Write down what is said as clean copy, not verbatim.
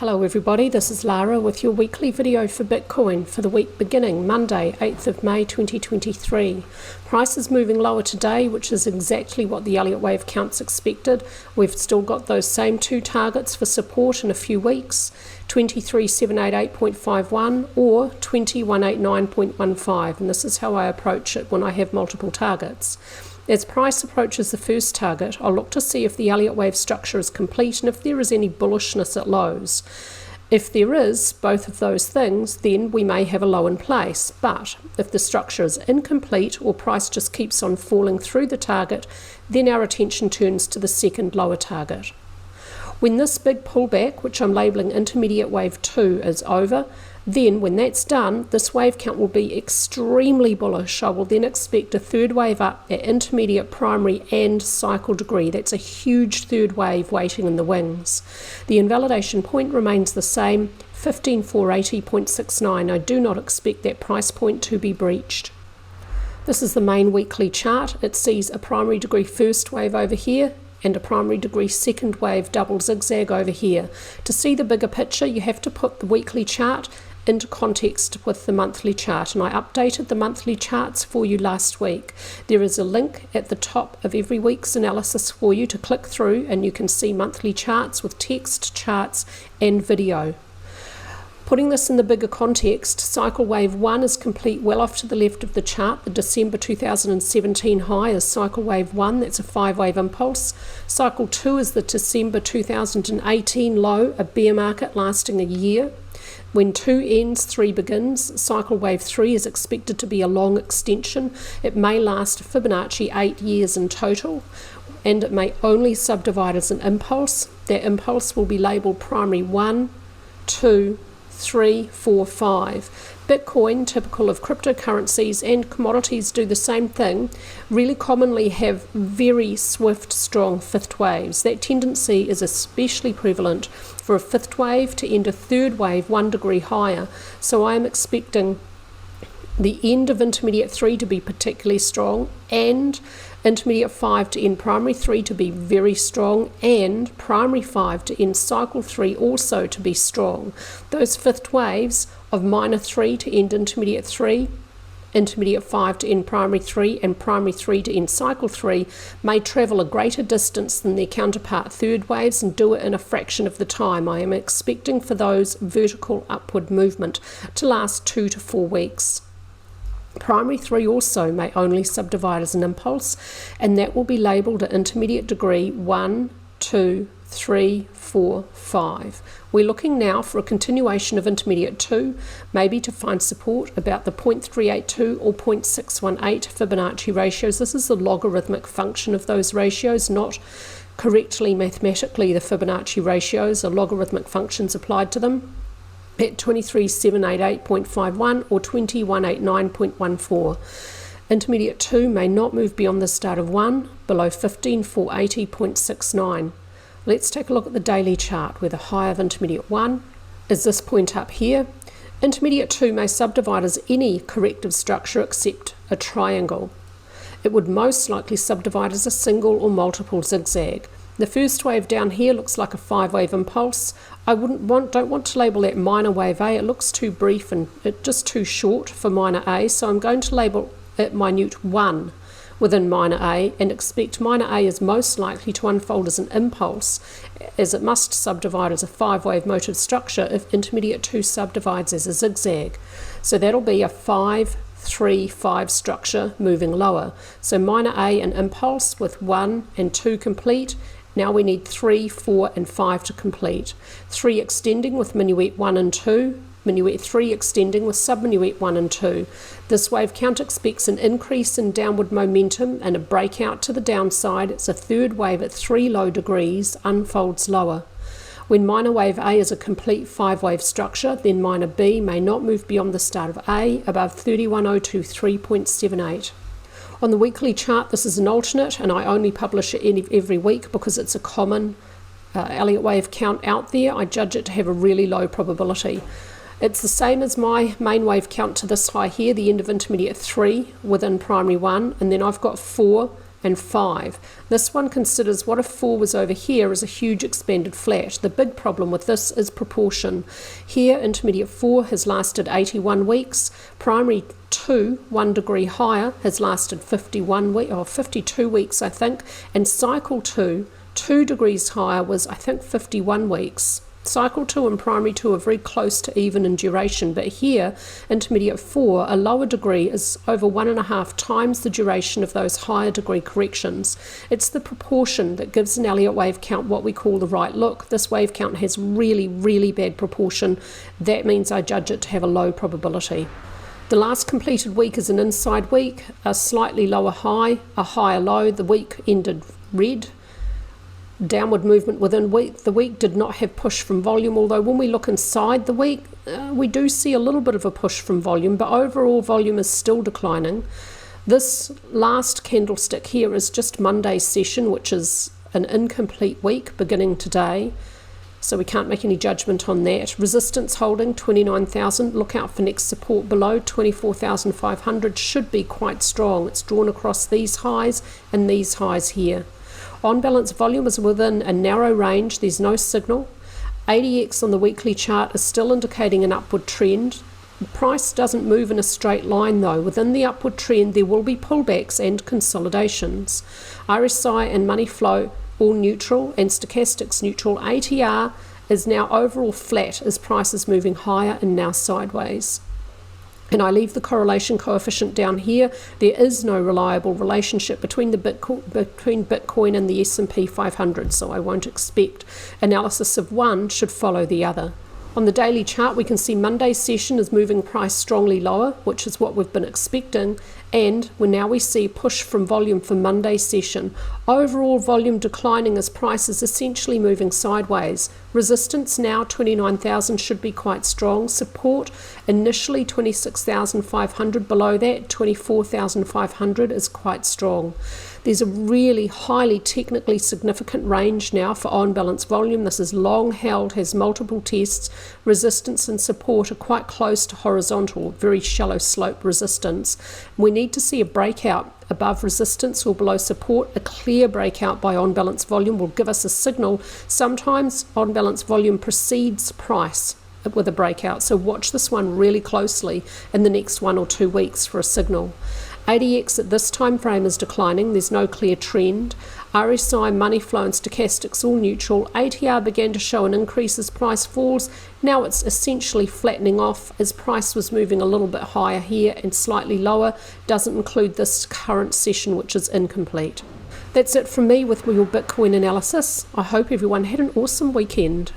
Hello everybody, this is Lara with your weekly video for Bitcoin for the week beginning Monday, 8th of May 2023. Price is moving lower today, which is exactly what the Elliott wave counts expected. We've still got those same two targets for support in a few weeks, 23788.51 or 20189.15, and this is how I approach it when I have multiple targets. As price approaches the first target, I'll look to see if the Elliott wave structure is complete and if there is any bullishness at lows. If there is both of those things, then we may have a low in place. But if the structure is incomplete or price just keeps on falling through the target, then our attention turns to the second lower target. When this big pullback, which I'm labelling intermediate wave 2, is over, then when that's done, this wave count will be extremely bullish. I will then expect a third wave up at intermediate, primary and cycle degree. That's a huge third wave waiting in the wings. The invalidation point remains the same, 15480.69. I do not expect that price point to be breached. This is the main weekly chart. It sees a primary degree first wave over here and a primary degree second wave double zigzag over here. To see the bigger picture, you have to put the weekly chart into context with the monthly chart, and I updated the monthly charts for you last week. There is a link at the top of every week's analysis for you to click through, and you can see monthly charts with text, charts and video. Putting this in the bigger context, cycle wave 1 is complete well off to the left of the chart. The December 2017 high is cycle wave 1, that's a 5-wave impulse. Cycle 2 is the December 2018 low, a bear market lasting a year. When 2 ends, 3 begins. Cycle wave 3 is expected to be a long extension. It may last Fibonacci 8 years in total, and it may only subdivide as an impulse. That impulse will be labelled primary 1, 2, 3, 4, 5. Bitcoin, typical of cryptocurrencies and commodities do the same thing, really commonly have very swift, strong fifth waves. That tendency is especially prevalent for a fifth wave to end a third wave 1 degree higher. So I am expecting the end of intermediate 3 to be particularly strong, and intermediate 5 to end primary 3 to be very strong, and primary 5 to end cycle 3 also to be strong. Those fifth waves of minor 3 to end intermediate 3, intermediate 5 to end primary 3, and primary 3 to end cycle 3 may travel a greater distance than their counterpart third waves and do it in a fraction of the time. I am expecting for those vertical upward movement to last 2 to 4 weeks. Primary 3 also may only subdivide as an impulse, and that will be labelled at intermediate degree 1, 2, 3, 4, 5. We're looking now for a continuation of intermediate 2, maybe to find support about the 0.382 or 0.618 Fibonacci ratios. This is the logarithmic function of those ratios, not correctly mathematically the Fibonacci ratios, are logarithmic functions applied to them, at 23788.51 or 20189.14. Intermediate 2 may not move beyond the start of 1, below 15480.69. Let's take a look at the daily chart, where the high of intermediate 1 is this point up here. Intermediate 2 may subdivide as any corrective structure except a triangle. It would most likely subdivide as a single or multiple zigzag. The first wave down here looks like a 5-wave impulse. I don't want to label that minor wave A. It looks too brief and just too short for minor A, so I'm going to label it minute 1 within minor A, and expect minor A is most likely to unfold as an impulse, as it must subdivide as a 5-wave motive structure if intermediate 2 subdivides as a zigzag. So that'll be a 5, 3, 5 structure moving lower. So minor A an impulse with 1 and 2 complete. Now we need 3, 4 and 5 to complete. 3 extending with minuet 1 and 2. Minuet 3 extending with subminuet 1 and 2. This wave count expects an increase in downward momentum and a breakout to the downside. It's a third wave at 3 low degrees, unfolds lower. When minor wave A is a complete 5-wave structure, then minor B may not move beyond the start of A above 31023.78. On the weekly chart, this is an alternate, and I only publish it every week because it's a common Elliott wave count out there. I judge it to have a really low probability. It's the same as my main wave count to this high here, the end of intermediate 3 within primary 1, and then I've got 4 and 5. This one considers what if 4 was over here as a huge expanded flat. The big problem with this is proportion. Here, intermediate 4 has lasted 81 weeks. Primary 2, 1 degree higher, has lasted 52 weeks, I think. And cycle 2, 2 degrees higher, was, I think, 51 weeks. Cycle 2 and primary 2 are very close to even in duration, but here, intermediate 4, a lower degree is over 1.5 times the duration of those higher degree corrections. It's the proportion that gives an Elliott wave count what we call the right look. This wave count has really, really bad proportion. That means I judge it to have a low probability. The last completed week is an inside week, a slightly lower high, a higher low. The week ended red. Downward movement within the week did not have push from volume, although when we look inside the week, we do see a little bit of a push from volume, but overall volume is still declining. This last candlestick here is just Monday's session, which is an incomplete week beginning today, so we can't make any judgment on that. Resistance holding 29,000. Look out for next support below 24,500. Should be quite strong. It's drawn across these highs and these highs here. On balance, volume is within a narrow range. There's no signal. ADX on the weekly chart is still indicating an upward trend. The price doesn't move in a straight line though. Within the upward trend, there will be pullbacks and consolidations. RSI and money flow all neutral and stochastics neutral. ATR is now overall flat as price is moving higher and now sideways. And I leave the correlation coefficient down here. There is no reliable relationship between Bitcoin and the S&P 500, so I won't expect analysis of one should follow the other. On the daily chart, we can see Monday's session is moving price strongly lower, which is what we've been expecting, and we see push from volume for Monday's session. Overall volume declining as price is essentially moving sideways. Resistance now 29,000 should be quite strong. Support initially 26,500. Below that 24,500 is quite strong. There's a really highly technically significant range now for on-balance volume. This is long held, has multiple tests. Resistance and support are quite close to horizontal, very shallow slope resistance. We need to see a breakout above resistance or below support. A clear breakout by on-balance volume will give us a signal. Sometimes on-balance volume precedes price with a breakout, so watch this one really closely in the next 1 or 2 weeks for a signal. ADX at this time frame is declining. There's no clear trend. RSI, money flow and stochastics all neutral. ATR began to show an increase as price falls. Now it's essentially flattening off as price was moving a little bit higher here and slightly lower. Doesn't include this current session, which is incomplete. That's it from me with your Bitcoin analysis. I hope everyone had an awesome weekend.